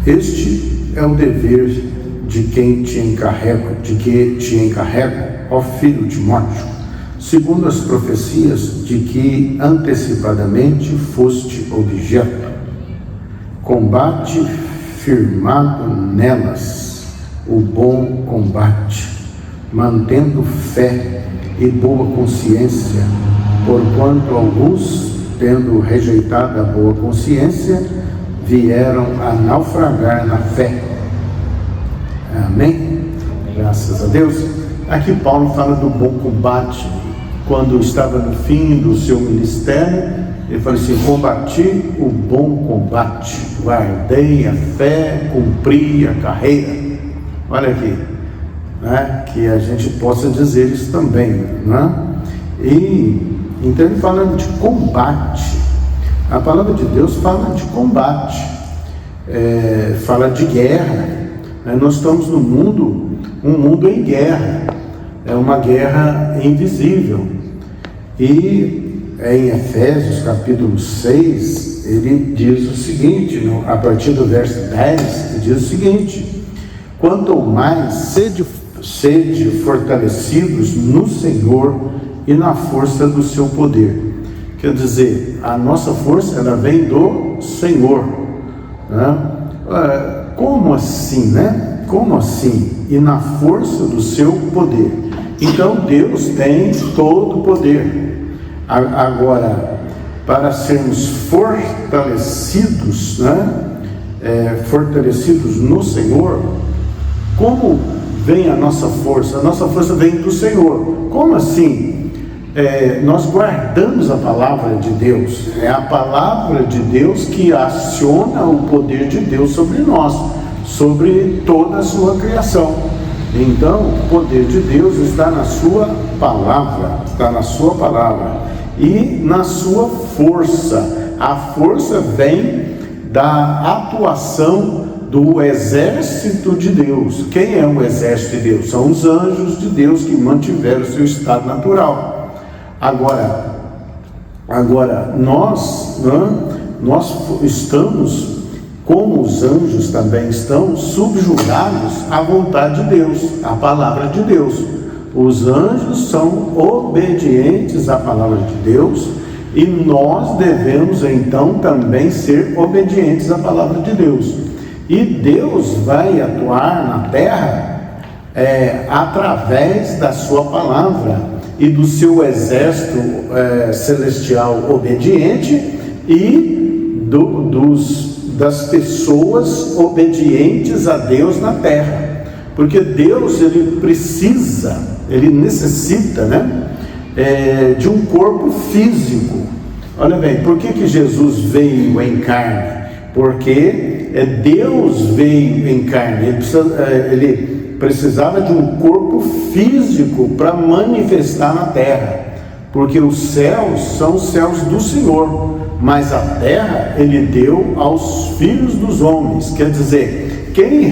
Este é o dever de quem te encarrego, ó filho Timóteo, segundo as profecias de que antecipadamente foste objeto. Combate firmado nelas o bom combate, mantendo fé e boa consciência, porquanto alguns, tendo rejeitado a boa consciência, vieram a naufragar na fé. Amém? Graças a Deus. Aqui Paulo fala do bom combate. Quando estava no fim do seu ministério, ele fala assim: combati o bom combate, guardei a fé, cumpri a carreira. Olha aqui, né? Que a gente possa dizer isso também, né? E então ele fala de combate. A palavra de Deus fala de combate, fala de guerra. Nós estamos no mundo, um mundo em guerra, é uma guerra invisível. E em Efésios capítulo 6, ele diz o seguinte, a partir do verso 10, ele diz o seguinte: quanto mais sede fortalecidos no Senhor e na força do seu poder. Quer dizer, a nossa força, ela vem do Senhor, né? Como assim, né? Como assim? E na força do seu poder. Então Deus tem todo o poder. Agora, para sermos fortalecidos, né? Fortalecidos no Senhor, como vem a nossa força? A nossa força vem do Senhor. Como assim? Nós guardamos a palavra de Deus. É a palavra de Deus que aciona o poder de Deus sobre nós, sobre toda a sua criação. Então, o poder de Deus está na sua palavra, e na sua força. A força vem da atuação do exército de Deus. Quem é o exército de Deus? São os anjos de Deus que mantiveram o seu estado natural. Agora nós estamos, como os anjos também estão, subjugados à vontade de Deus, à palavra de Deus. Os anjos são obedientes à palavra de Deus e nós devemos então também ser obedientes à palavra de Deus. E Deus vai atuar na terra através da sua palavra e do seu exército celestial obediente e das pessoas obedientes a Deus na terra. Porque Deus, ele necessita, né, de um corpo físico. Olha bem, por que Jesus veio em carne? Porque Deus veio em carne. Ele precisava de um corpo físico para manifestar na terra, porque os céus são os céus do Senhor, mas a terra ele deu aos filhos dos homens. Quer dizer, quem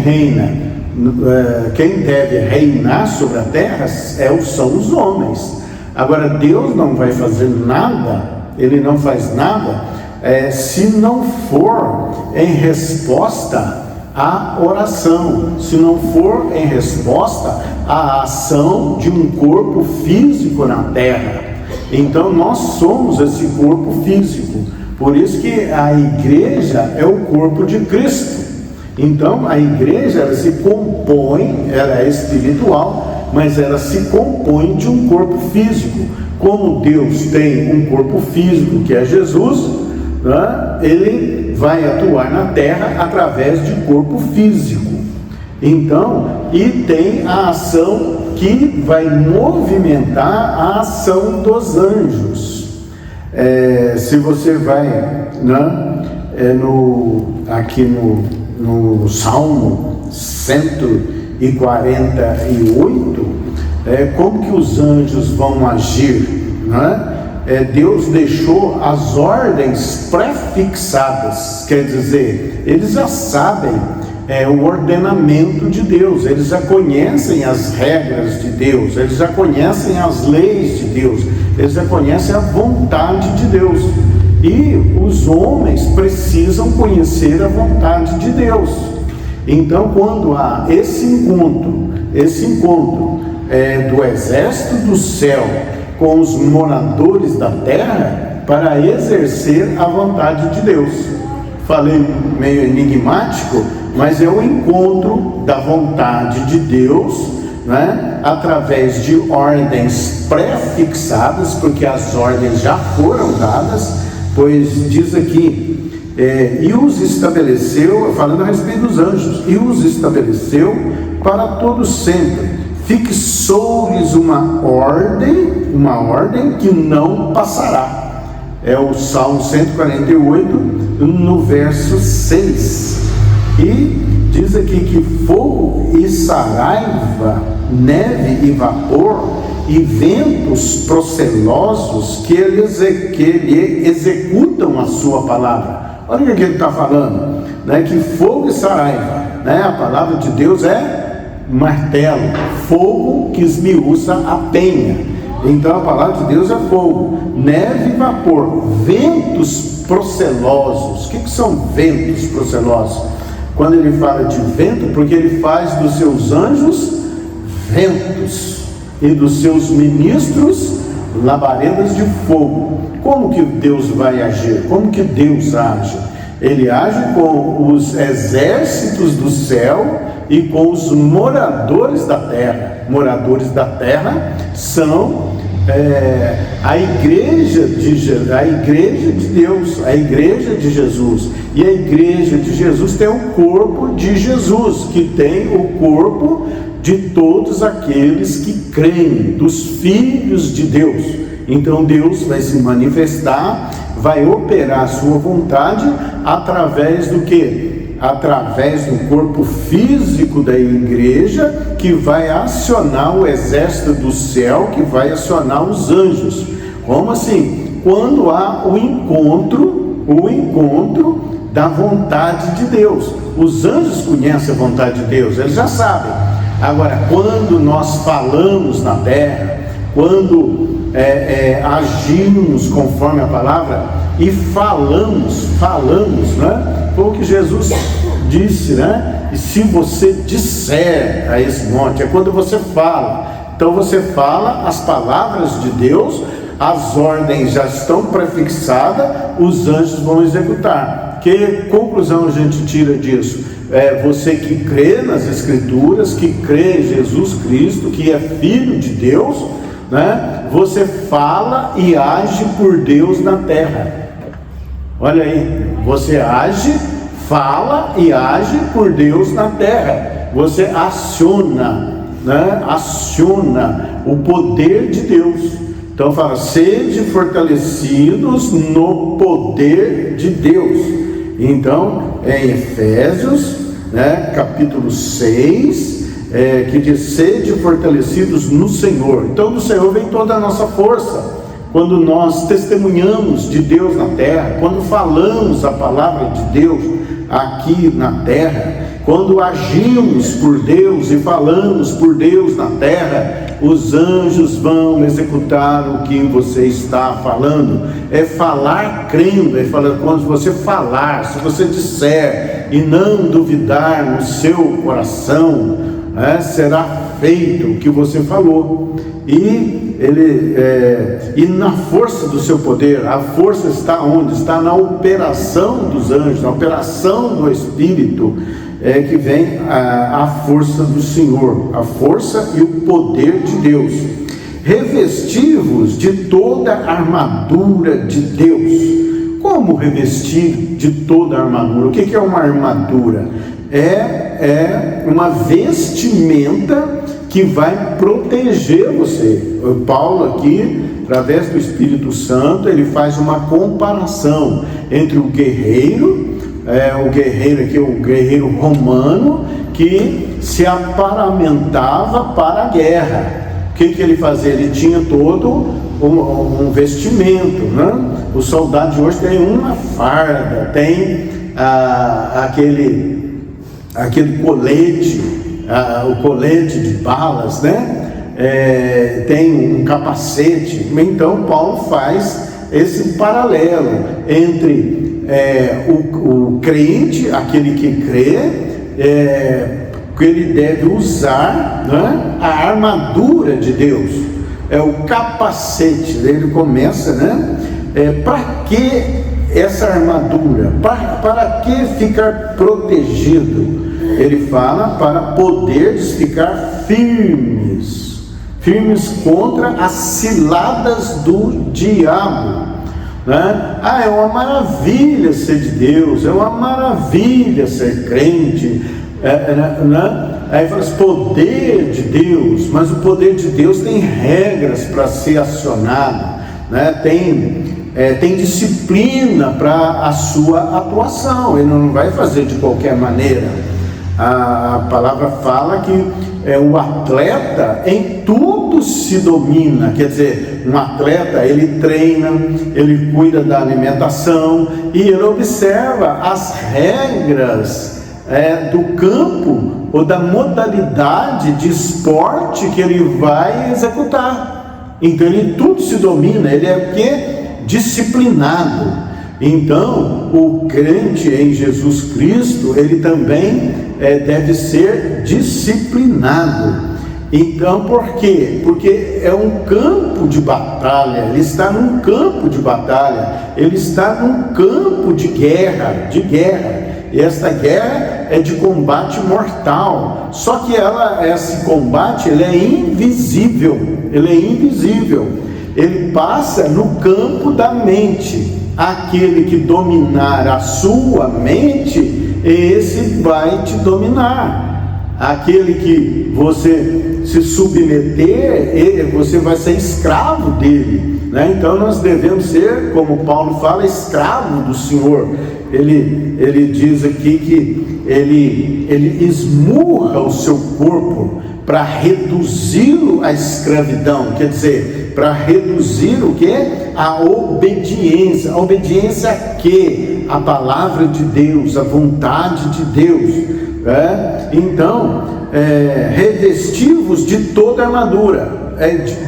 deve reinar sobre a terra são os homens. Agora Deus não vai fazer nada, ele não faz nada se não for em resposta à oração, se não for em resposta à ação de um corpo físico na terra. Então nós somos esse corpo físico, por isso que a igreja é o corpo de Cristo. Então a igreja, ela se compõe, ela é espiritual, mas ela se compõe de um corpo físico. Como Deus tem um corpo físico que é Jesus, né? Ele vai atuar na terra através de corpo físico. Então, e tem a ação que vai movimentar a ação dos anjos. Se você vai, né, aqui no Salmo 148, como que os anjos vão agir, né? Deus deixou as ordens pré-fixadas, quer dizer, eles já sabem o ordenamento de Deus, eles já conhecem as regras de Deus, eles já conhecem as leis de Deus, eles já conhecem a vontade de Deus. E os homens precisam conhecer a vontade de Deus. Então, quando há esse encontro do exército do céu com os moradores da terra, para exercer a vontade de Deus. Falei meio enigmático, mas é o encontro da vontade de Deus, né, através de ordens pré-fixadas, porque as ordens já foram dadas, pois diz aqui, e os estabeleceu, falando a respeito dos anjos, e os estabeleceu para todos sempre, fixou-lhes uma ordem que não passará. É o Salmo 148, no verso 6. E diz aqui que fogo e saraiva, neve e vapor, e ventos procelosos que lhe executam a sua palavra. Olha o que ele está falando, né? Que fogo e saraiva, né? A palavra de Deus é martelo, fogo que esmiuça a penha. Então a palavra de Deus é fogo, neve e vapor, ventos procelosos. O que são ventos procelosos? Quando ele fala de vento, porque ele faz dos seus anjos ventos e dos seus ministros labaredas de fogo. Como que Deus vai agir? Como que Deus age? Ele age com os exércitos do céu e com os moradores da terra. Moradores da terra são a igreja de Deus, a igreja de Jesus. E a igreja de Jesus tem o corpo de Jesus, que tem o corpo de todos aqueles que creem, dos filhos de Deus. Então Deus vai se manifestar, vai operar a sua vontade através do quê? Através do corpo físico da igreja, que vai acionar o exército do céu, que vai acionar os anjos. Como assim? Quando há o encontro da vontade de Deus. Os anjos conhecem a vontade de Deus, eles já sabem. Agora, quando nós falamos na terra, quando agimos conforme a palavra e falamos, né? Foi o que Jesus disse, né? E se você disser a esse monte, é quando você fala. Então você fala as palavras de Deus, as ordens já estão prefixadas, os anjos vão executar. Que conclusão a gente tira disso? Você que crê nas Escrituras, que crê em Jesus Cristo, que é Filho de Deus, né? Você fala e age por Deus na terra. Olha aí, você age, fala e age por Deus na terra. Você aciona, né? Aciona o poder de Deus. Então fala, sede fortalecidos no poder de Deus. Então, em Efésios, né, capítulo 6, que diz, sede fortalecidos no Senhor. Então do Senhor vem toda a nossa força. Quando nós testemunhamos de Deus na terra, quando falamos a palavra de Deus aqui na terra, quando agimos por Deus e falamos por Deus na terra, os anjos vão executar o que você está falando. É falar crendo, é falar, quando você falar, se você disser e não duvidar no seu coração, será feito o que você falou. E na força do seu poder, a força está onde? Está na operação dos anjos, na operação do Espírito, que vem a força do Senhor, a força e o poder de Deus. Revestivos de toda a armadura de Deus. Como revestir de toda a armadura? O que é uma armadura? É uma vestimenta que vai proteger você. O Paulo aqui, através do Espírito Santo, ele faz uma comparação entre o guerreiro aqui, o guerreiro romano, que se aparamentava para a guerra. O que ele fazia? Ele tinha todo um vestimento, né? O soldado de hoje tem uma farda, tem aquele colete, o colete de balas, né? Tem um capacete. Então Paulo faz esse paralelo entre o crente, aquele que crê, que ele deve usar, né, a armadura de Deus, o capacete. Ele começa, né? Para que essa armadura? Para que ficar protegido? Ele fala para poder ficar firmes contra as ciladas do diabo, né? É uma maravilha ser de Deus, é uma maravilha ser crente, né? Aí fala assim, poder de Deus, mas o poder de Deus tem regras para ser acionado, né? Tem disciplina para a sua atuação. Ele não vai fazer de qualquer maneira. A palavra fala que o atleta em tudo se domina. Quer dizer, um atleta, ele treina, ele cuida da alimentação e ele observa as regras do campo ou da modalidade de esporte que ele vai executar. Então ele tudo se domina, ele é o quê? Disciplinado. Então o crente em Jesus Cristo, ele também deve ser disciplinado. Então por quê? Porque é um campo de batalha, ele está num campo de batalha, ele está num campo de guerra, e esta guerra é de combate mortal. Só que esse combate, ele é invisível, ele passa no campo da mente. Aquele que dominar a sua mente, esse vai te dominar. Aquele que você se submeter, você vai ser escravo dele, né? Então nós devemos ser, como Paulo fala, escravo do Senhor. Ele diz aqui que ele esmurra o seu corpo para reduzi-lo à escravidão, quer dizer, para reduzir o que? A obediência. A obediência a quê? A palavra de Deus, a vontade de Deus. Então, revestivos de toda a armadura.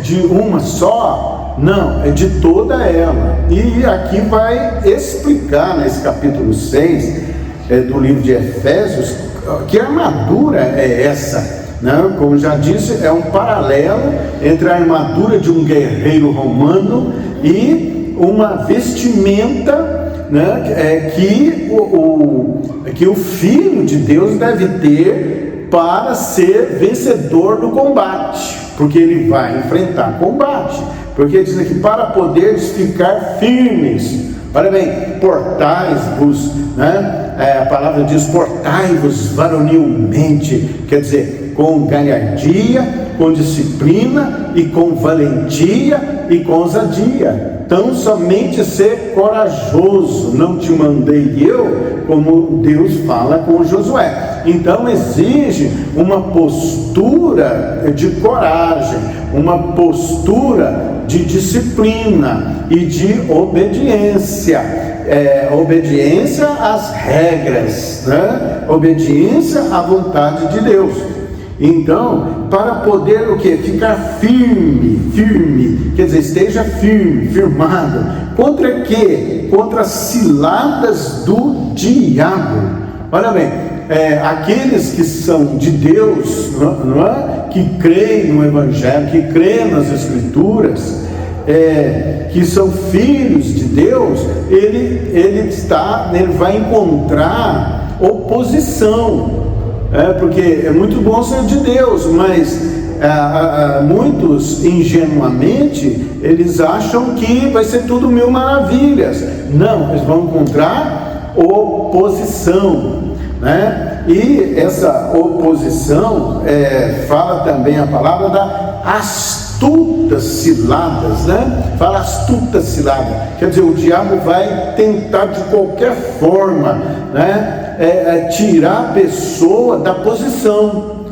De uma só? Não, é de toda ela. E aqui vai explicar, nesse capítulo 6 do livro de Efésios, que armadura é essa. Não, como já disse, é um paralelo entre a armadura de um guerreiro romano e uma vestimenta, né, que o Filho de Deus deve ter para ser vencedor no combate, porque ele vai enfrentar combate. Porque diz aqui, para poderes ficar firmes. Olha bem, portai-vos, né? A palavra diz, portai-vos varonilmente, quer dizer, com galhardia, com disciplina e com valentia e com ousadia. Tão somente ser corajoso, não te mandei eu, como Deus fala com Josué. Então exige uma postura de coragem, uma postura de disciplina e de obediência. Obediência às regras, né? Obediência à vontade de Deus. Então, para poder o que? Ficar firme, quer dizer, esteja firme, firmado. Contra quê? Contra as ciladas do diabo. Olha bem, aqueles que são de Deus, não é? Que creem no Evangelho, que creem nas Escrituras, que são filhos de Deus, ele vai encontrar oposição. Porque é muito bom ser de Deus, mas muitos ingenuamente eles acham que vai ser tudo mil maravilhas. Não, eles vão encontrar oposição, né? E essa oposição fala também a palavra da astutas ciladas, né? Fala astuta cilada, quer dizer, o diabo vai tentar de qualquer forma, né? Tirar a pessoa da posição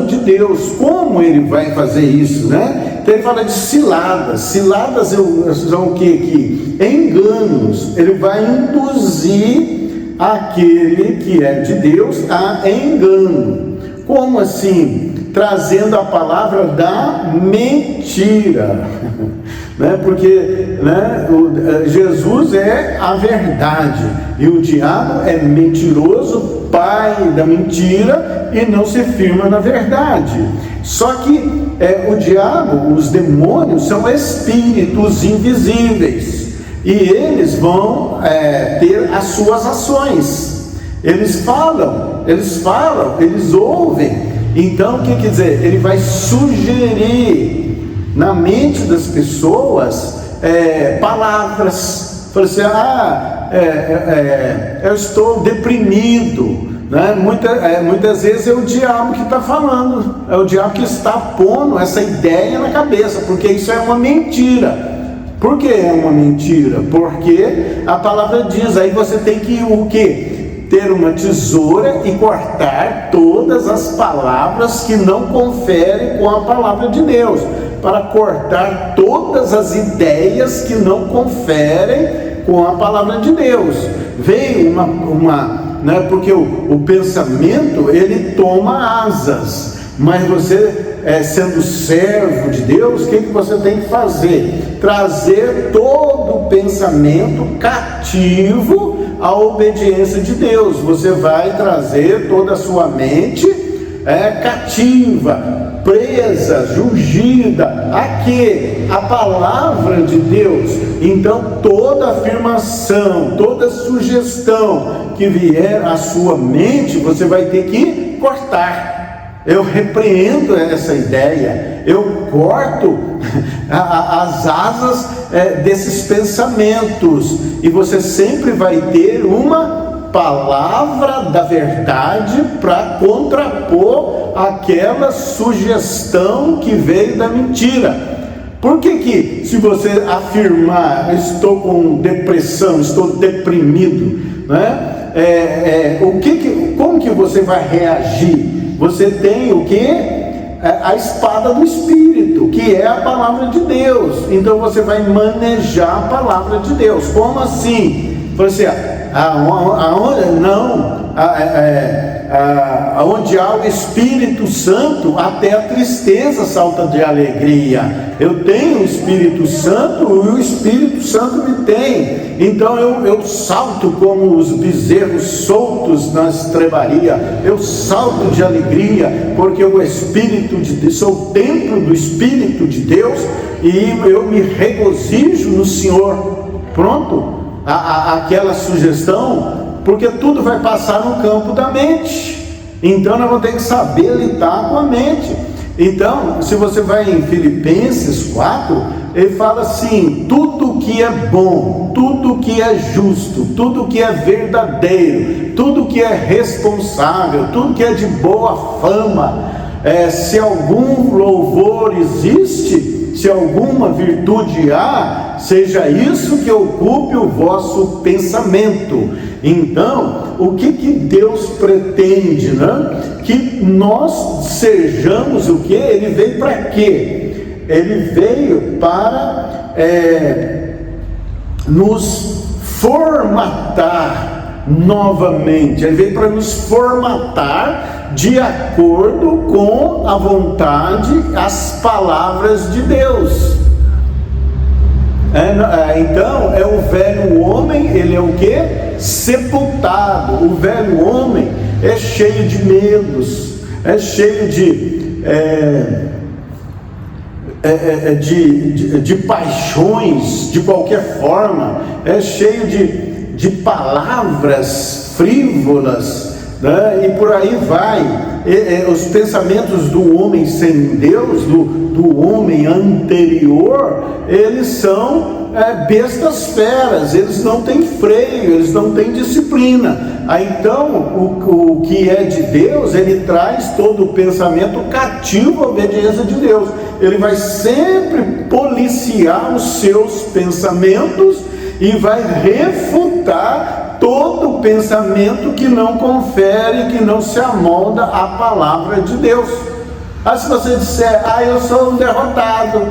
de Deus. Como ele vai fazer isso, né? Então ele fala de ciladas. Ciladas são o que? Enganos. Ele vai induzir aquele que é de Deus a engano. Como assim? Trazendo a palavra da mentira. né? Porque, né, Jesus é a verdade e o diabo é mentiroso, pai da mentira, e não se firma na verdade. Só que o diabo, os demônios, são espíritos invisíveis e eles vão ter as suas ações. Eles falam, eles ouvem. Então, o que quer dizer? Ele vai sugerir na mente das pessoas palavras. Fala assim, eu estou deprimido, né? Muitas vezes é o diabo que está falando, é o diabo que está pondo essa ideia na cabeça, porque isso é uma mentira. Por que é uma mentira? Porque a palavra diz, aí você tem que o quê? Ter uma tesoura e cortar todas as palavras que não conferem com a palavra de Deus, para cortar todas as ideias que não conferem com a palavra de Deus. Veio né, porque o pensamento, ele toma asas, mas você, sendo servo de Deus, o que você tem que fazer? Trazer todo o pensamento cativo à obediência de Deus. Você vai trazer toda a sua mente cativa, presa, jungida a quê? A palavra de Deus. Então toda afirmação, toda sugestão que vier à sua mente, você vai ter que cortar. Eu repreendo essa ideia, eu corto as asas desses pensamentos, e você sempre vai ter uma palavra da verdade para contrapor aquela sugestão que veio da mentira. Por que se você afirmar, estou com depressão, estou deprimido, né? Como que você vai reagir? Você tem o que? A espada do Espírito, que é a palavra de Deus. Então você vai manejar a palavra de Deus. Como assim? Você, onde há o Espírito Santo, até a tristeza salta de alegria. Eu tenho o Espírito Santo e o Espírito Santo me tem. Então eu salto como os bezerros soltos na estrebaria. Eu salto de alegria, porque o Espírito de Deus, sou o templo do Espírito de Deus, e eu me regozijo no Senhor. Pronto? Aquela sugestão, porque tudo vai passar no campo da mente. Então nós vamos ter que saber lidar com a mente. Então, se você vai em Filipenses 4, ele fala assim: tudo que é bom, tudo que é justo, tudo que é verdadeiro, tudo que é responsável, tudo que é de boa fama, se algum louvor existe, se alguma virtude há, seja isso que ocupe o vosso pensamento. Então, o que Deus pretende, né? Que nós sejamos o que? Ele veio para quê? Ele veio para nos formatar novamente. Ele veio para nos formatar de acordo com a vontade, as palavras de Deus. Então é o velho homem, ele é o que? Sepultado. O velho homem é cheio de medos, é cheio de paixões de qualquer forma, é cheio de palavras frívolas, né? E por aí vai. Os pensamentos do homem sem Deus, do homem anterior, eles são bestas feras, eles não têm freio, eles não têm disciplina. Então o que é de Deus, ele traz todo o pensamento cativo à obediência de Deus. Ele vai sempre policiar os seus pensamentos e vai refutar todo o pensamento que não confere, que não se amolda à palavra de Deus. Se você disser, eu sou um derrotado,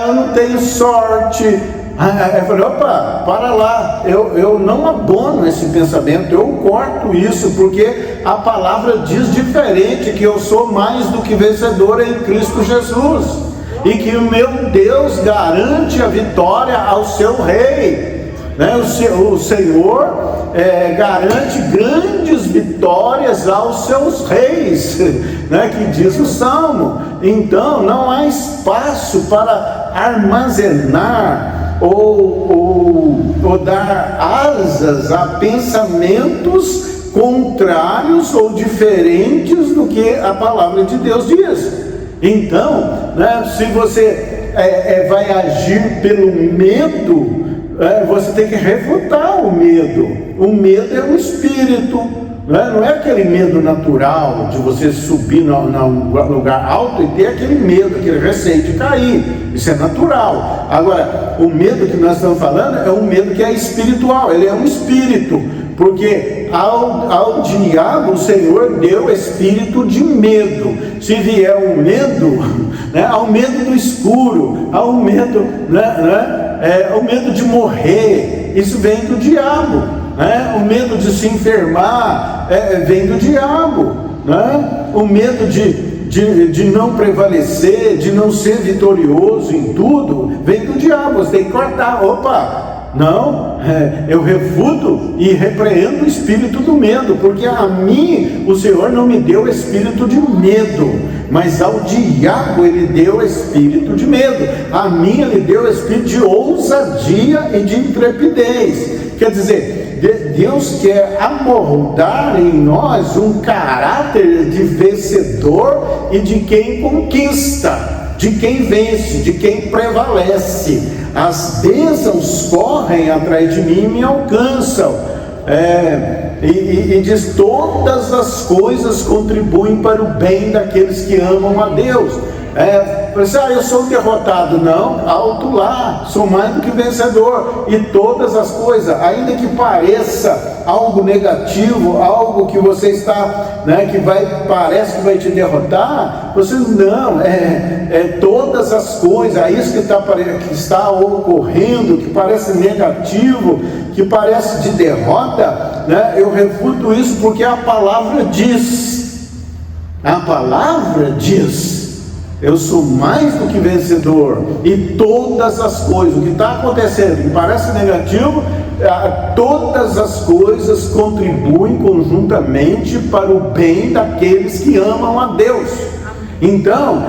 eu não tenho sorte, eu falei, opa, para lá, eu não abono esse pensamento, eu corto isso, porque a palavra diz diferente, que eu sou mais do que vencedor em Cristo Jesus. e que o meu Deus garante a vitória ao seu rei, né? O Senhor garante grandes vitórias aos seus reis, né? Que diz o Salmo. Então não há espaço para armazenar ou dar asas a pensamentos contrários ou diferentes do que a palavra de Deus diz. Então, né, se você vai agir pelo medo, você tem que refutar o medo. O medo é um espírito, né? Não é aquele medo natural de você subir num lugar alto e ter aquele medo, aquele receio de cair. Isso é natural. Agora, o medo que nós estamos falando é um medo que é espiritual, ele é um espírito. Porque ao diabo o Senhor deu espírito de medo. Se vier o medo, né, ao medo do escuro, ao medo, o medo de morrer, isso vem do diabo, né? O medo de se enfermar vem do diabo, né? O medo de não prevalecer, de não ser vitorioso em tudo, vem do diabo. Você tem que cortar. Opa! Não, eu refuto e repreendo o espírito do medo, porque a mim o Senhor não me deu espírito de medo, mas ao diabo ele deu espírito de medo. A mim ele deu espírito de ousadia e de intrepidez. Quer dizer, Deus quer amoldar em nós um caráter de vencedor e de quem conquista, de quem vence, de quem prevalece. As bênçãos correm atrás de mim e me alcançam. E diz: todas as coisas contribuem para o bem daqueles que amam a Deus. Eu sou derrotado. Não, alto lá, sou mais do que vencedor. E todas as coisas, ainda que pareça algo negativo, algo que você está, né, parece que vai te derrotar, você não, todas as coisas, isso que está ocorrendo, que parece negativo, que parece de derrota, né, eu refuto isso, porque a palavra diz, eu sou mais do que vencedor, e todas as coisas, o que está acontecendo, que parece negativo, todas as coisas contribuem conjuntamente para o bem daqueles que amam a Deus. Então,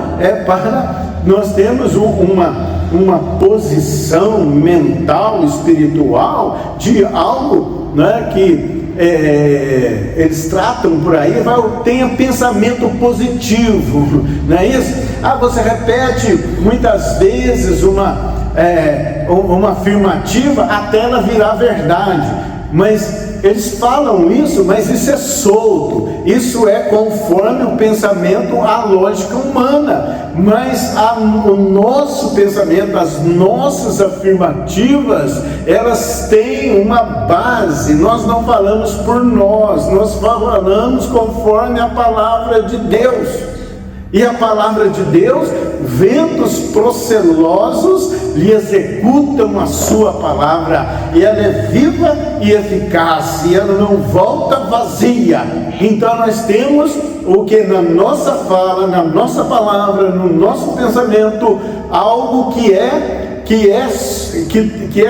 nós temos uma posição mental, espiritual, de algo, né, que eles tratam por aí, tenha pensamento positivo, não é isso? Você repete muitas vezes uma afirmativa até ela virar verdade, mas eles falam isso, mas isso é solto, isso é conforme o pensamento, a lógica humana, mas o nosso pensamento, as nossas afirmativas, elas têm uma base. Nós não falamos por nós falamos conforme a palavra de Deus. E a palavra de Deus, ventos procelosos lhe executam a sua palavra, e ela é viva e eficaz, e ela não volta vazia. Então nós temos o que na nossa fala, na nossa palavra, no nosso pensamento, algo que é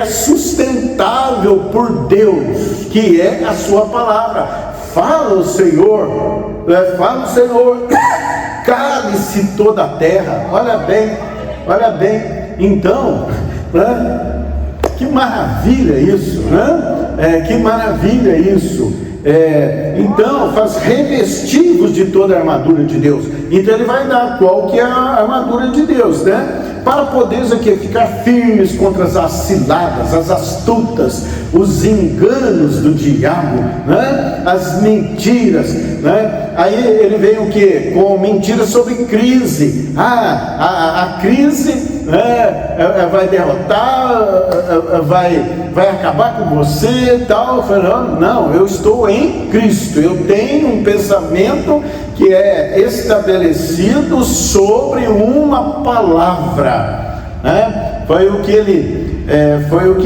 sustentável por Deus, que é a sua palavra. Fala o Senhor, cale-se toda a terra. Olha bem, então, né? Que maravilha isso, né? Que maravilha isso. Então, faz revestivos de toda a armadura de Deus. Então ele vai dar qual que é a armadura de Deus, né? Para poderes aqui ficar firmes contra as ciladas, as astutas, os enganos do diabo, né? As mentiras, né? Aí ele vem o que? Com mentiras sobre crise. A crise, né, vai derrotar, vai acabar com você e tal. Falando, não, eu estou em Cristo, eu tenho um pensamento que é estabelecido sobre uma palavra, né? Foi o que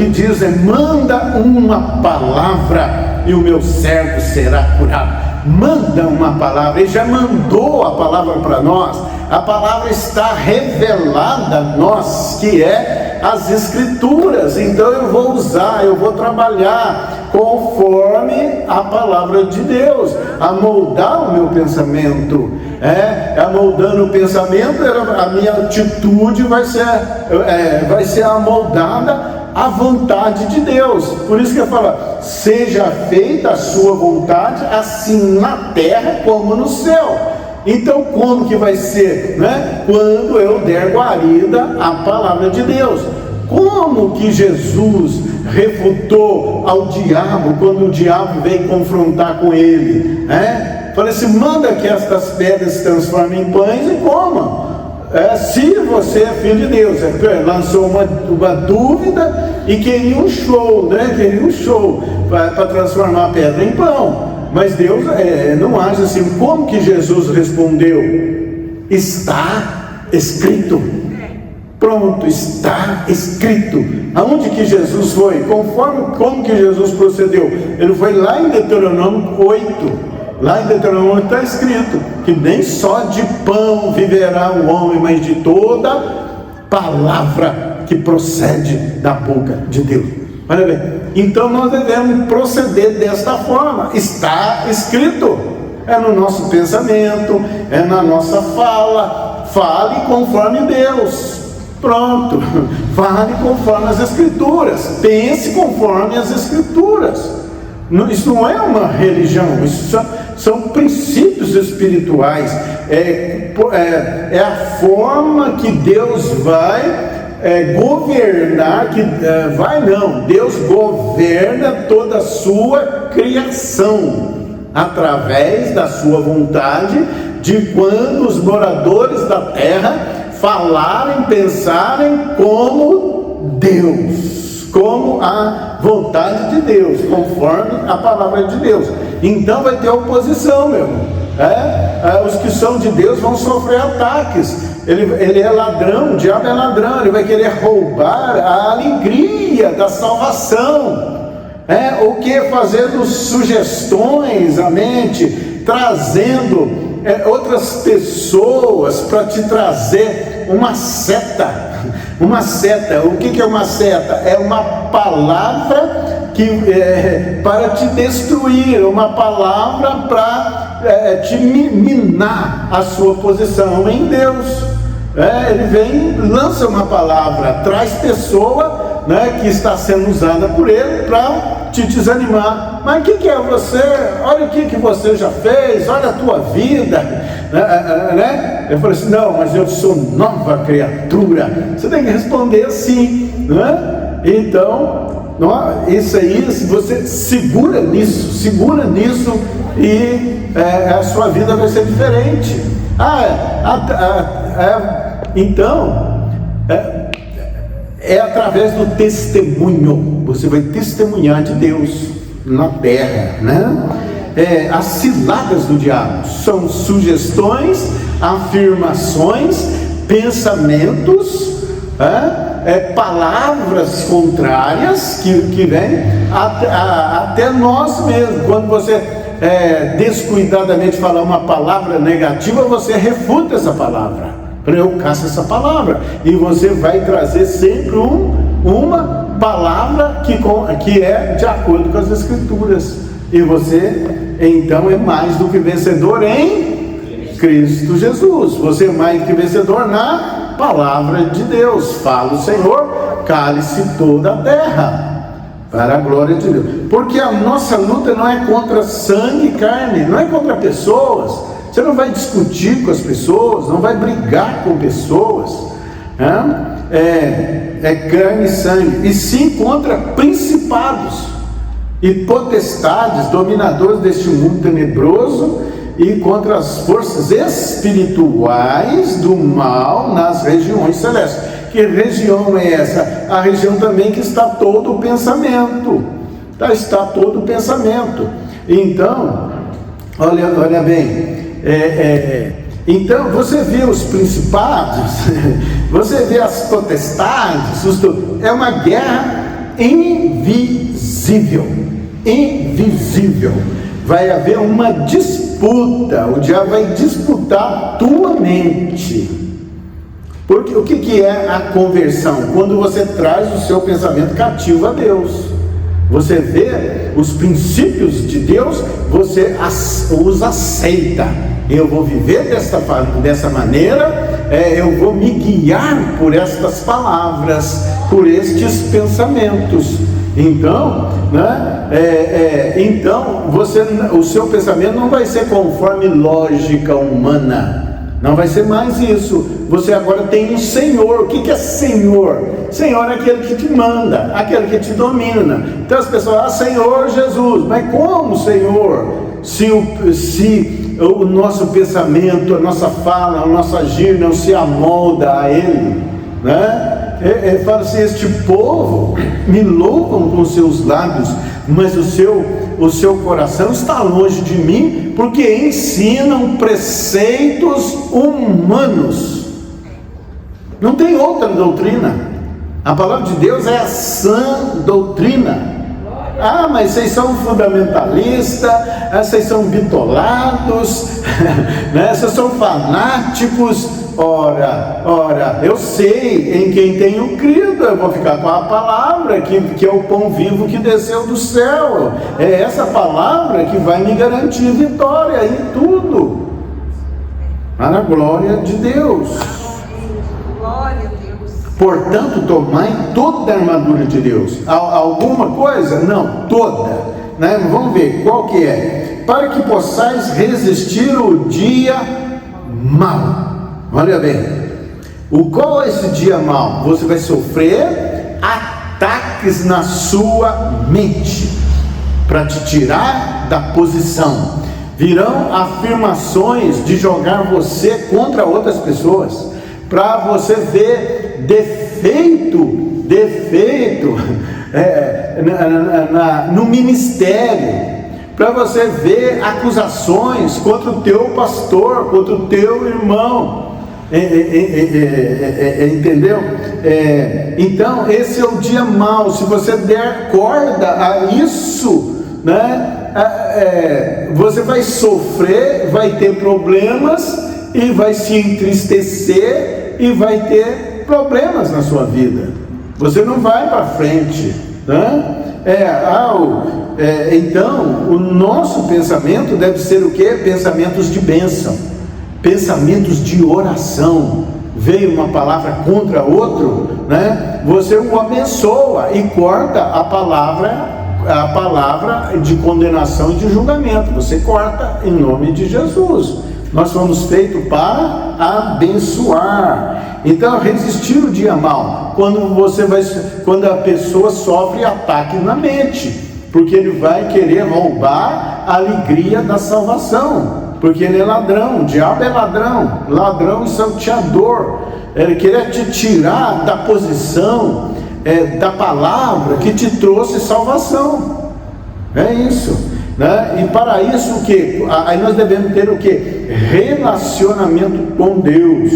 diz, manda uma palavra e o meu servo será curado. Manda uma palavra, ele já mandou a palavra para nós. A palavra está revelada a nós, que é as Escrituras. Então eu vou trabalhar conforme a palavra de Deus, a moldar o meu pensamento. Amoldando o pensamento, a minha atitude vai ser amoldada à vontade de Deus. Por isso que eu falo: seja feita a sua vontade, assim na terra como no céu. Então como que vai ser, né? Quando eu der guarida à palavra de Deus. Como que Jesus refutou ao diabo quando o diabo veio confrontar com ele, né? Falei assim: manda que estas pedras se transformem em pães e comam. Se você é filho de Deus. Lançou uma dúvida e queria um show, né? Queria um show para transformar a pedra em pão. Mas Deus não age assim. Como que Jesus respondeu? Está escrito. Pronto, está escrito. Aonde que Jesus foi? Como que Jesus procedeu? Ele foi lá em Deuteronômio 8. Lá em Deuteronômio está escrito que nem só de pão viverá o homem, mas de toda palavra que procede da boca de Deus. Olha bem, então nós devemos proceder desta forma. Está escrito. É no nosso pensamento, é na nossa fala. Fale conforme Deus. Pronto, fale conforme as Escrituras. Pense conforme as Escrituras. Isso não é uma religião, isso são princípios espirituais. É a forma que Deus vai governar, Deus governa toda a sua criação, através da sua vontade, de quando os moradores da terra falarem, pensarem como Deus, como a vontade de Deus, conforme a palavra de Deus. Então vai ter oposição, meu irmão. Os que são de Deus vão sofrer ataques. Ele é ladrão, o diabo é ladrão, ele vai querer roubar a alegria da salvação. O que? Fazendo sugestões à mente, trazendo outras pessoas para te trazer uma seta. Uma seta. O que é uma seta? É uma palavra para te destruir, uma palavra para te minar a sua posição em Deus. Ele vem, lança uma palavra, traz pessoa, que está sendo usada por ele para te desanimar. Mas o que é você? Olha o que você já fez, olha a tua vida, Eu falei assim: não, mas eu sou nova criatura. Você tem que responder assim, Então, isso aí, você segura nisso e a sua vida vai ser diferente. Então, através do testemunho. Você vai testemunhar de Deus na terra, as ciladas do diabo são sugestões, afirmações, pensamentos, palavras contrárias que vêm até nós mesmos. Quando você descuidadamente falar uma palavra negativa, você refuta essa palavra. Eu caço essa palavra, e você vai trazer sempre uma palavra que é de acordo com as Escrituras, e você então é mais do que vencedor em Cristo Jesus. Você é mais do que vencedor na palavra de Deus. Fala o Senhor: cale-se toda a terra, para a glória de Deus. Porque a nossa luta não é contra sangue e carne, não é contra pessoas. Você não vai discutir com as pessoas, não vai brigar com pessoas, carne e sangue, e sim contra principados e potestades, dominadores deste mundo tenebroso, e contra as forças espirituais do mal nas regiões celestes. Que região é essa? A região também que está todo o pensamento. Está todo o pensamento. Então, olha bem. Então você vê os principados, você vê as potestades, é uma guerra invisível. Vai haver uma disputa disputa, o diabo vai disputar a tua mente. Porque o que é a conversão? Quando você traz o seu pensamento cativo a Deus. Você vê os princípios de Deus, você os aceita. Eu vou viver dessa maneira, eu vou me guiar por estas palavras, por estes pensamentos. Então, então o seu pensamento não vai ser conforme lógica humana. Não vai ser mais isso. Você agora tem um Senhor. O que é Senhor? Senhor é aquele que te manda, aquele que te domina. Então as pessoas, Senhor Jesus. Mas como, Senhor? Se o nosso pensamento, a nossa fala, o nosso agir não se amolda a Ele, né? Fala assim: este povo me louvam com seus lábios, mas o seu coração está longe de mim, porque ensinam preceitos humanos. Não tem outra doutrina. A palavra de Deus é a sã doutrina. Mas vocês são fundamentalistas, vocês são bitolados, né? Vocês são fanáticos. Ora, eu sei em quem tenho crido, eu vou ficar com a palavra, que é o pão vivo que desceu do céu. É essa palavra que vai me garantir vitória em tudo, para a glória de Deus. Glória a Deus. Portanto, tomai toda a armadura de Deus. Alguma coisa? Não, toda, né? Vamos ver qual que é. Para que possais resistir o dia mau. Olha bem, qual é esse dia mau? Você vai sofrer ataques na sua mente para te tirar da posição. Virão afirmações de jogar você contra outras pessoas, para você ver defeito no ministério, para você ver acusações contra o teu pastor, contra o teu irmão. Entendeu? Então esse é o dia mau. Se você der corda a isso, né, você vai sofrer, vai ter problemas e vai se entristecer e vai ter problemas na sua vida. Você não vai para frente, né? Então o nosso pensamento deve ser o quê? Pensamentos de bênção, pensamentos de oração. Veio uma palavra contra outro, né? Você o abençoa e corta a palavra de condenação e de julgamento. Você corta em nome de Jesus. Nós fomos feitos para abençoar. Então, resistir o dia mau, quando a pessoa sofre ataque na mente, porque ele vai querer roubar a alegria da salvação. Porque ele é ladrão, o diabo é ladrão e salteador. Ele quer te tirar da posição da palavra que te trouxe salvação. É isso, né? E para isso o que? Aí nós devemos ter o que? Relacionamento com Deus,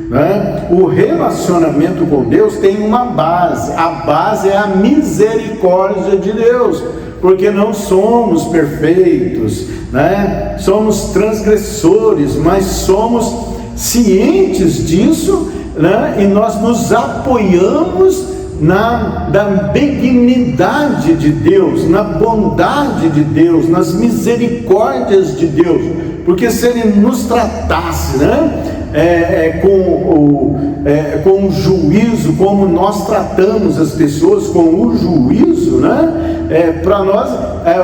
né? O relacionamento com Deus tem uma base. A base é a misericórdia de Deus. Porque não somos perfeitos, né? Somos transgressores, mas somos cientes disso, né? E nós nos apoiamos da benignidade de Deus, na bondade de Deus, nas misericórdias de Deus. Porque se Ele nos tratasse, né? Com o juízo, como nós tratamos as pessoas com o juízo, né? Para nós,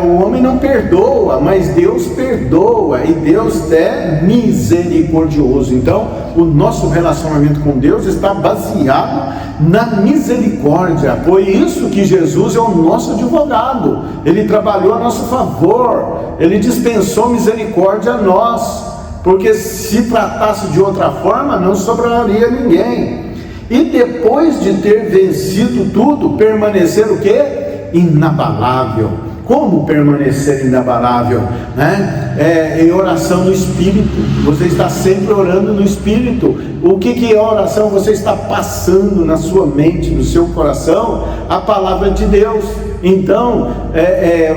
o homem não perdoa, mas Deus perdoa, e Deus é misericordioso. Então, o nosso relacionamento com Deus está baseado na misericórdia. Por isso que Jesus é o nosso advogado. Ele trabalhou a nosso favor, Ele dispensou misericórdia a nós. Porque se tratasse de outra forma, não sobraria ninguém. E depois de ter vencido tudo, permanecer o quê? Inabalável. Como permanecer inabalável? Né? Em oração no Espírito. Você está sempre orando no Espírito. O que é oração? Você está passando na sua mente, no seu coração, a palavra de Deus. Então,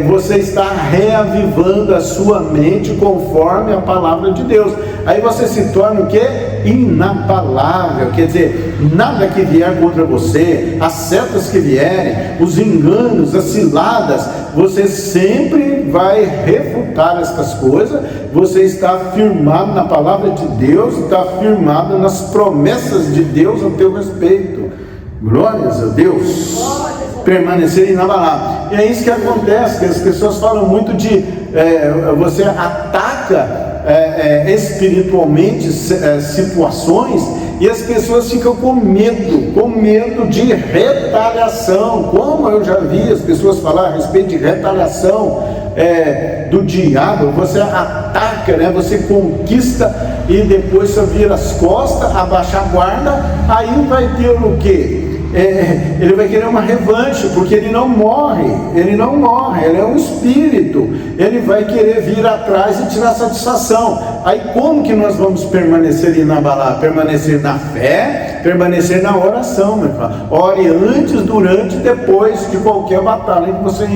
você está reavivando a sua mente conforme a palavra de Deus. Aí você se torna o quê? Inabalável. Quer dizer, nada que vier contra você, as setas que vierem, os enganos, as ciladas, você sempre vai refutar essas coisas. Você está firmado na palavra de Deus, está firmado nas promessas de Deus a teu respeito. Glórias a Deus. Permanecer inabalável. E é isso que acontece, que as pessoas falam muito de você ataca espiritualmente situações, e as pessoas ficam com medo de retaliação. Como eu já vi as pessoas falar a respeito de retaliação do diabo. Você ataca, né? Você conquista e depois você vira as costas, abaixa a guarda, aí vai ter o quê? Ele vai querer uma revanche, porque ele não morre, ele é um espírito, ele vai querer vir atrás e tirar satisfação. Aí como que nós vamos permanecer inabalável? Permanecer na fé, permanecer na oração, meu irmão. Ore antes, durante e depois de qualquer batalha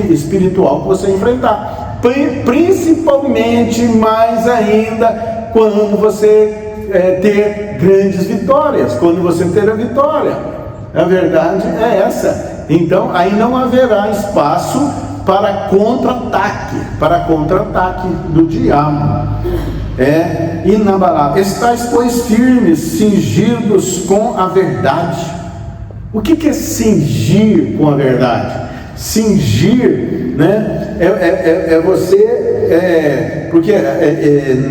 espiritual que você enfrentar, principalmente, mais ainda, quando você ter grandes vitórias, quando você ter a vitória. A verdade é essa. Então aí não haverá espaço para contra-ataque do diabo. Inabalável. Estais, pois, firmes, cingidos com a verdade. O que é cingir com a verdade? Cingir, né, é você, porque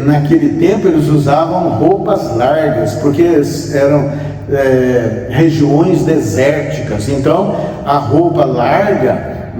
naquele tempo eles usavam roupas largas, porque eram regiões desérticas. Então a roupa larga,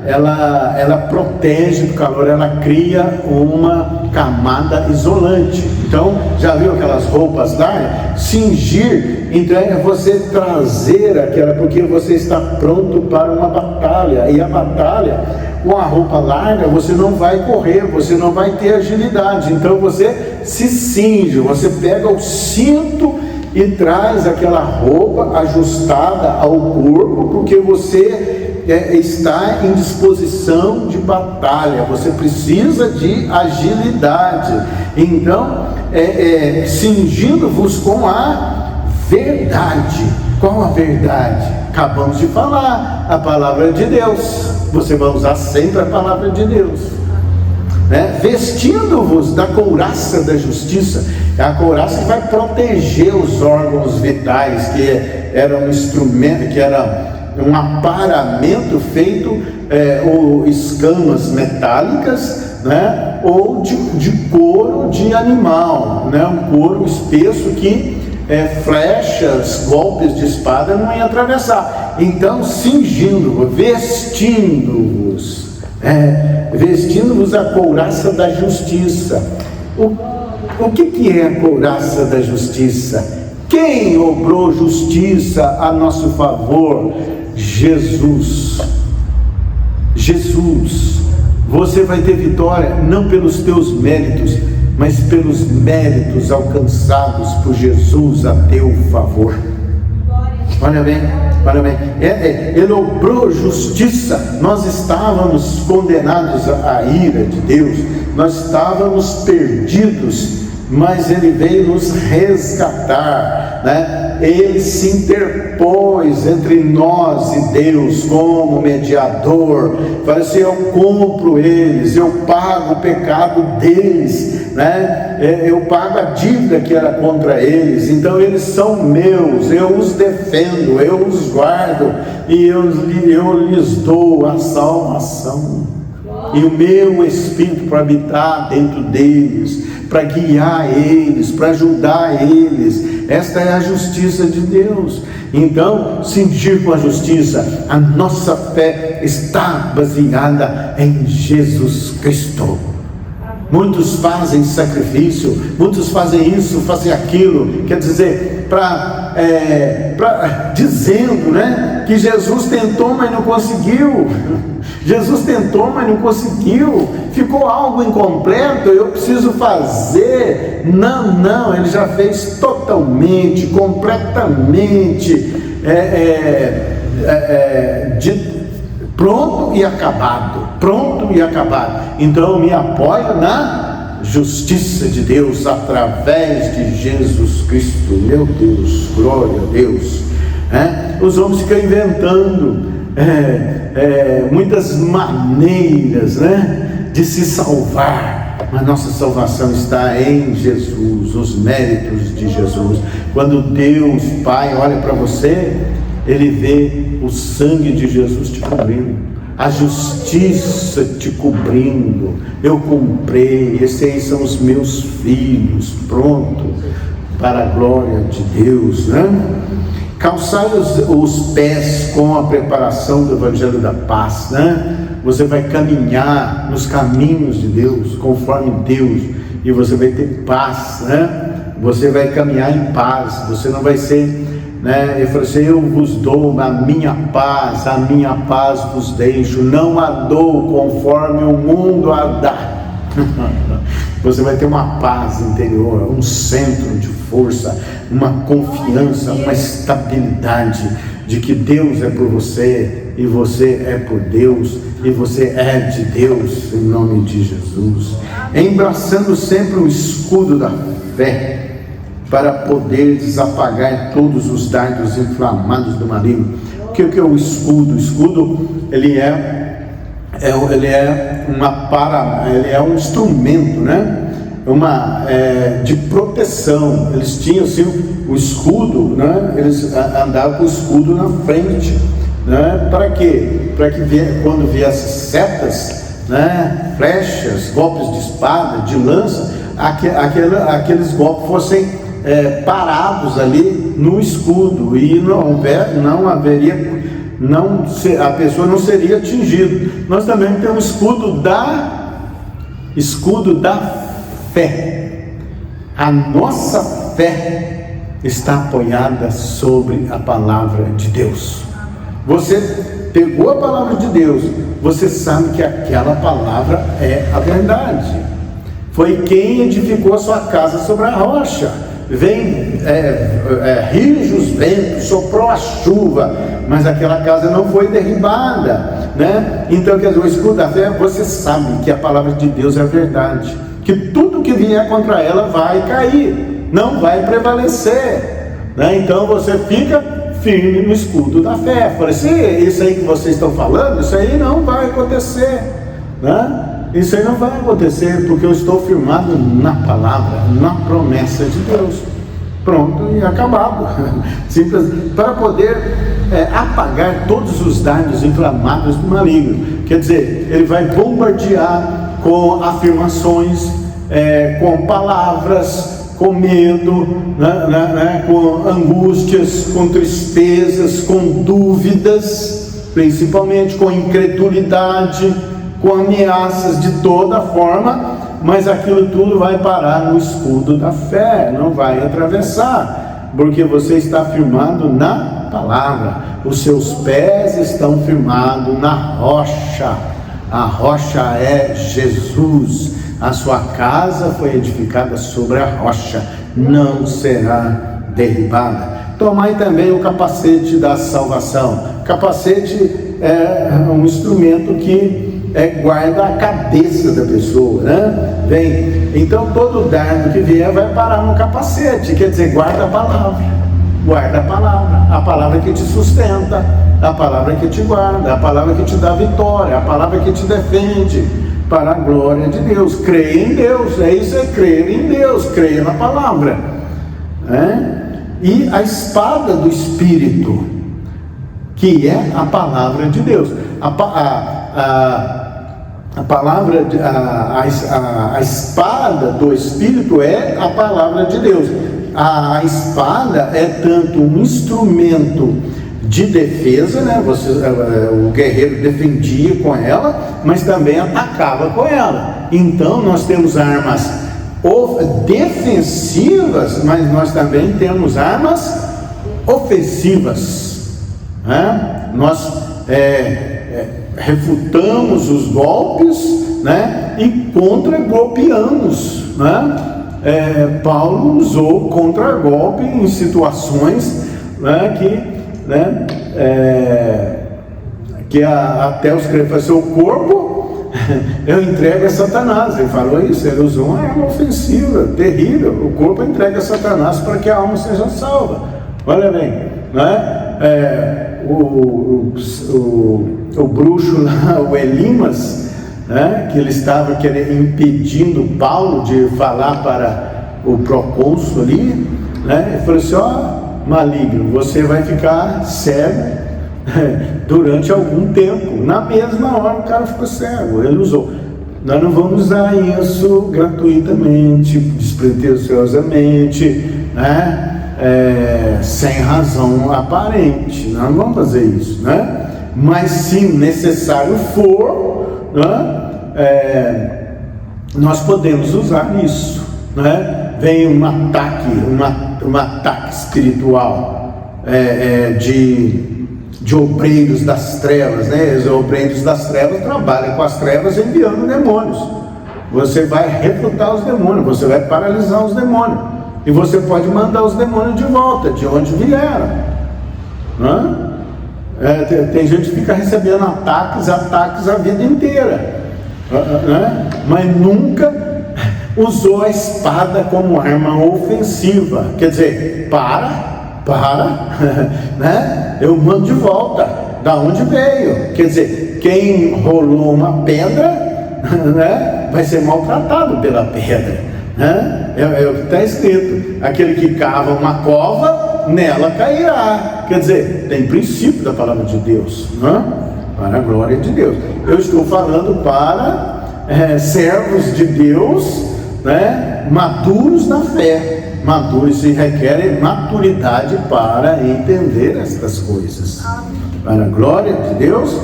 ela protege do calor, ela cria uma camada isolante. Então, já viu aquelas roupas largas? Cingir, então é você trazer aquela, porque você está pronto para uma batalha, e a batalha com a roupa larga você não vai correr, você não vai ter agilidade. Então você se cinge, você pega o cinto e traz aquela roupa ajustada ao corpo, porque você está em disposição de batalha, você precisa de agilidade. Então, cingindo-vos com a verdade. Qual a verdade? Acabamos de falar, a palavra de Deus. Você vai usar sempre a palavra de Deus. Vestindo-vos da couraça da justiça. É a couraça que vai proteger os órgãos vitais, que era um instrumento, que era um aparamento feito ou escamas metálicas, né? Ou de couro de animal, né? Um couro espesso que flechas, golpes de espada não iam atravessar. Então, cingindo-vos, vestindo-vos a couraça da justiça. O que é a couraça da justiça? Quem obrou justiça a nosso favor? Jesus. Você vai ter vitória não pelos teus méritos, mas pelos méritos alcançados por Jesus a teu favor. Olha bem. Ele obrou justiça. Nós estávamos condenados à ira de Deus, nós estávamos perdidos, mas Ele veio nos resgatar, né? Ele se interpôs entre nós e Deus como mediador. Falou assim: eu compro eles, eu pago o pecado deles, né? Eu pago a dívida que era contra eles. Então eles são meus, eu os defendo, eu os guardo, e eu lhes dou a salvação, e o meu Espírito para habitar dentro deles, para guiar eles, para ajudar eles. Esta é a justiça de Deus. Então, cingir com a justiça. A nossa fé está baseada em Jesus Cristo. Muitos fazem sacrifício, muitos fazem isso, fazem aquilo, quer dizer, dizendo, né, que Jesus tentou, mas não conseguiu. Jesus tentou, mas não conseguiu. Ficou algo incompleto, eu preciso fazer. Não, Ele já fez totalmente, completamente, Pronto e acabado, pronto e acabado. Então eu me apoio na justiça de Deus através de Jesus Cristo. Meu Deus, glória a Deus. Os homens ficam inventando muitas maneiras, de se salvar, mas nossa salvação está em Jesus, os méritos de Jesus. Quando Deus Pai olha para você, Ele vê o sangue de Jesus te cobrindo, a justiça te cobrindo. Eu comprei, esses aí são os meus filhos, pronto, para a glória de Deus, Calçai os pés com a preparação do Evangelho da Paz, Você vai caminhar nos caminhos de Deus, conforme Deus, e você vai ter paz, Você vai caminhar em paz, você não vai ser, Ele falou assim: eu vos dou a minha paz vos deixo, não a dou conforme o mundo a dá. Você vai ter uma paz interior, um centro de força, uma confiança, uma estabilidade de que Deus é por você e você é por Deus e você é de Deus, em nome de Jesus. Embraçando sempre o escudo da fé, para poder desapagar todos os dardos inflamados do maligno. O que é o escudo? O escudo, ele é um instrumento, de proteção. Eles tinham assim o escudo, Eles andavam com o escudo na frente, Para quê? Para que quando viessem setas, flechas, golpes de espada, de lança, aqueles golpes fossem parados ali no escudo e a pessoa não seria atingida. Nós também temos escudo da fé. A nossa fé está apoiada sobre a palavra de Deus. Você pegou a palavra de Deus, você sabe que aquela palavra é a verdade. Foi quem edificou a sua casa sobre a rocha. Rios os ventos, soprou a chuva, mas aquela casa não foi derribada, Então, quer dizer, o escudo da fé, você sabe que a palavra de Deus é a verdade, que tudo que vier contra ela vai cair, não vai prevalecer, Então você fica firme no escudo da fé. Falei, se isso aí que vocês estão falando, isso aí não vai acontecer, Isso aí não vai acontecer, porque eu estou firmado na palavra, na promessa de Deus. Pronto e acabado. Simples, para poder apagar todos os dardos inflamados do maligno. Quer dizer, ele vai bombardear com afirmações, com palavras, com medo, com angústias, com tristezas, com dúvidas, principalmente com incredulidade, com ameaças de toda forma, mas aquilo tudo vai parar no escudo da fé, não vai atravessar, porque você está firmado na palavra, os seus pés estão firmados na rocha. A rocha é Jesus, a sua casa foi edificada sobre a rocha, não será derribada. Tomai também o capacete da salvação. Capacete é um instrumento que guarda a cabeça da pessoa, Então todo dardo que vier vai parar no capacete, quer dizer, guarda a palavra que te sustenta, a palavra que te guarda, a palavra que te dá vitória, a palavra que te defende, para a glória de Deus. Creia em Deus, isso é crer em Deus, creia na palavra, E a espada do Espírito, que é a palavra de Deus. A palavra, a espada do Espírito é a palavra de Deus. A espada é tanto um instrumento de defesa, o guerreiro defendia com ela, mas também atacava com ela. Então nós temos armas defensivas, mas nós também temos armas ofensivas, Nós refutamos os golpes, e contra-golpeamos, Paulo usou contra-golpe em que até os crentes falam assim, o corpo eu entrego a Satanás. Ele falou isso, ele usou uma arma ofensiva, terrível. O corpo entrega a Satanás para que a alma seja salva. Olha bem, não é? O bruxo lá, o Elimas, né, que ele estava impedindo Paulo de falar para o procônsul ali, né, ele falou assim, ó, maligno, você vai ficar cego durante algum tempo. Na mesma hora o cara ficou cego. Ele usou. Nós não vamos usar isso gratuitamente, despretensiosamente, né? Sem razão aparente. Nós não vamos fazer isso, né? Mas se necessário for, né? Nós podemos usar isso, né? Vem um ataque espiritual de obreiros das trevas, né? Os obreiros das trevas trabalham com as trevas enviando demônios. Você vai refutar os demônios, você vai paralisar os demônios. E você pode mandar os demônios de volta, de onde vieram. Tem gente que fica recebendo ataques a vida inteira, mas nunca usou a espada como arma ofensiva. Quer dizer, né? Eu mando de volta, da onde veio. Quer dizer, quem rolou uma pedra, né, vai ser maltratado pela pedra. É o que está escrito, aquele que cava uma cova, nela cairá. Quer dizer, tem princípio da palavra de Deus, para a glória de Deus. Eu estou falando para servos de Deus, né, maduros na fé. Maduros e requerem maturidade para entender estas coisas. Para a glória de Deus,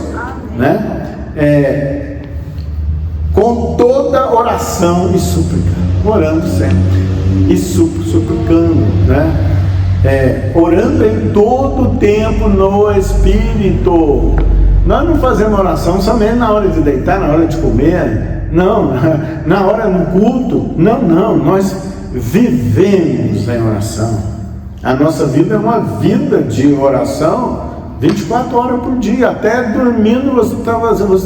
né? Com toda oração e súplica, orando sempre e suplicando, né? Orando em todo tempo no Espírito. Nós não fazemos oração somente na hora de deitar, na hora de comer, não, na hora no culto, não, nós vivemos em oração. A nossa vida é uma vida de oração 24 horas por dia, até dormindo você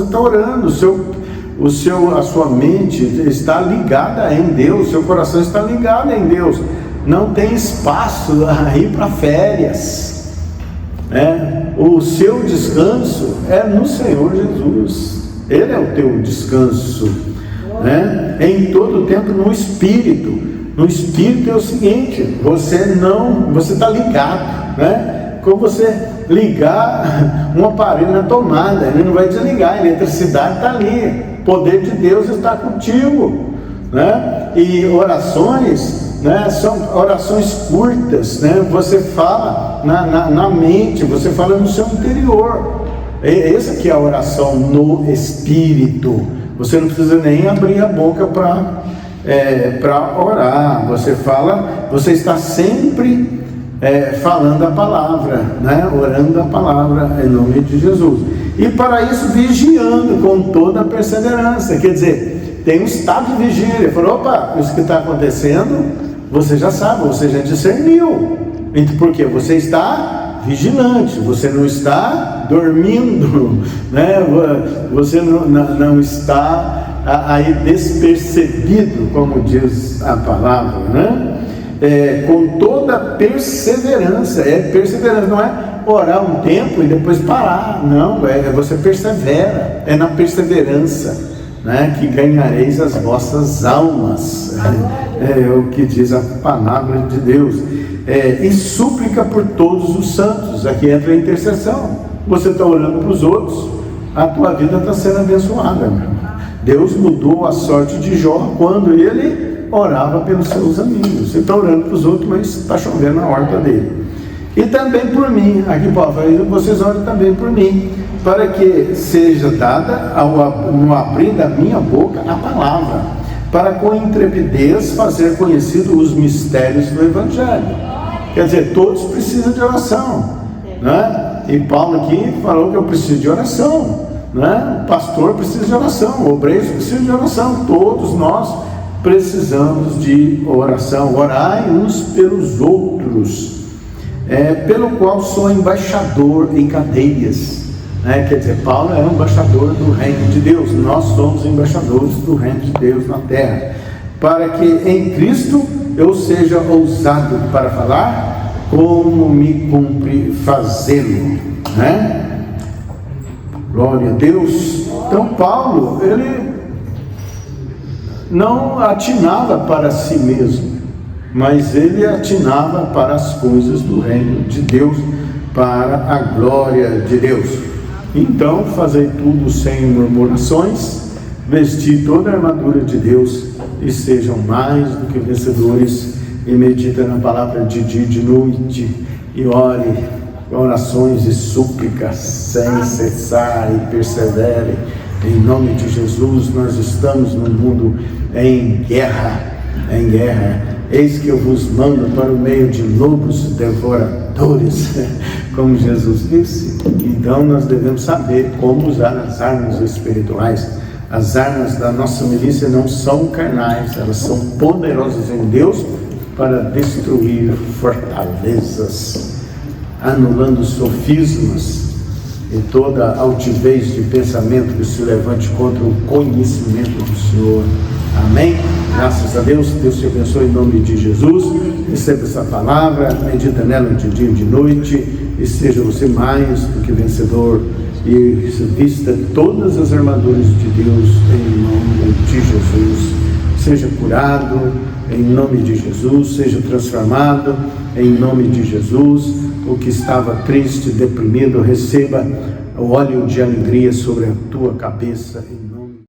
está orando. A sua mente está ligada em Deus, seu coração está ligado em Deus. Não tem espaço a ir para férias, né? O seu descanso é no Senhor Jesus. Ele é o teu descanso, né? Em todo tempo no Espírito. No Espírito é o seguinte, você está ligado, né? Como você ligar um aparelho na tomada, ele não vai desligar, a eletricidade está ali, o poder de Deus está contigo, né? E orações, né, são orações curtas, né? Você fala na mente, você fala no seu interior. Essa que é a oração no Espírito. Você não precisa nem abrir a boca para orar. Você está sempre falando a palavra, né? Orando a palavra em nome de Jesus. E para isso vigiando com toda a perseverança. Quer dizer, tem um estado de vigília. Falou, opa, isso que está acontecendo, você já sabe, você já discerniu. Então, por quê? Você está vigilante, você não está dormindo, né? Você não está aí despercebido, como diz a palavra, né? Com toda perseverança. Perseverança não é orar um tempo e depois parar, não, você persevera, é na perseverança, né, que ganhareis as vossas almas. É o que diz a palavra de Deus. E súplica por todos os santos. Aqui entra a intercessão. Você está orando para os outros, a tua vida está sendo abençoada, meu. Deus mudou a sorte de Jó quando ele orava pelos seus amigos. Você está orando para os outros, mas está chovendo na horta dele. E também por mim. Aqui Paulo fala, vocês orem também por mim, para que seja dada no abrir da minha boca a palavra, para com intrepidez fazer conhecido os mistérios do Evangelho. Quer dizer, todos precisam de oração, né? E Paulo aqui falou que eu preciso de oração, né? O pastor precisa de oração, o obreiro precisa de oração, todos nós precisamos de oração. Orai uns pelos outros, pelo qual sou embaixador em cadeias. né? Quer dizer, Paulo é um embaixador do reino de Deus. Nós somos embaixadores do reino de Deus na terra, para que em Cristo eu seja ousado para falar, como me cumpre fazê-lo, né? Glória a Deus. Então Paulo, ele não atinava para si mesmo, mas ele atinava para as coisas do reino de Deus, para a glória de Deus. Então, fazei tudo sem murmurações, vestir toda a armadura de Deus e sejam mais do que vencedores, e medita na palavra de dia e de noite, e ore orações e súplicas sem cessar, e persevere. Em nome de Jesus. Nós estamos num mundo em guerra, eis que eu vos mando para o meio de lobos devoradores, como Jesus disse. Então nós devemos saber como usar as armas espirituais. As armas da nossa milícia não são carnais, elas são poderosas em Deus para destruir fortalezas, anulando sofismas e toda altivez de pensamento que se levante contra o conhecimento do Senhor. Amém? Graças a Deus. Deus te abençoe em nome de Jesus. Receba essa palavra, medita nela de dia e de noite, e seja você mais do que vencedor, e vista todas as armaduras de Deus em nome de Jesus. Seja curado em nome de Jesus, seja transformado em nome de Jesus. O que estava triste, deprimido, receba o óleo de alegria sobre a tua cabeça.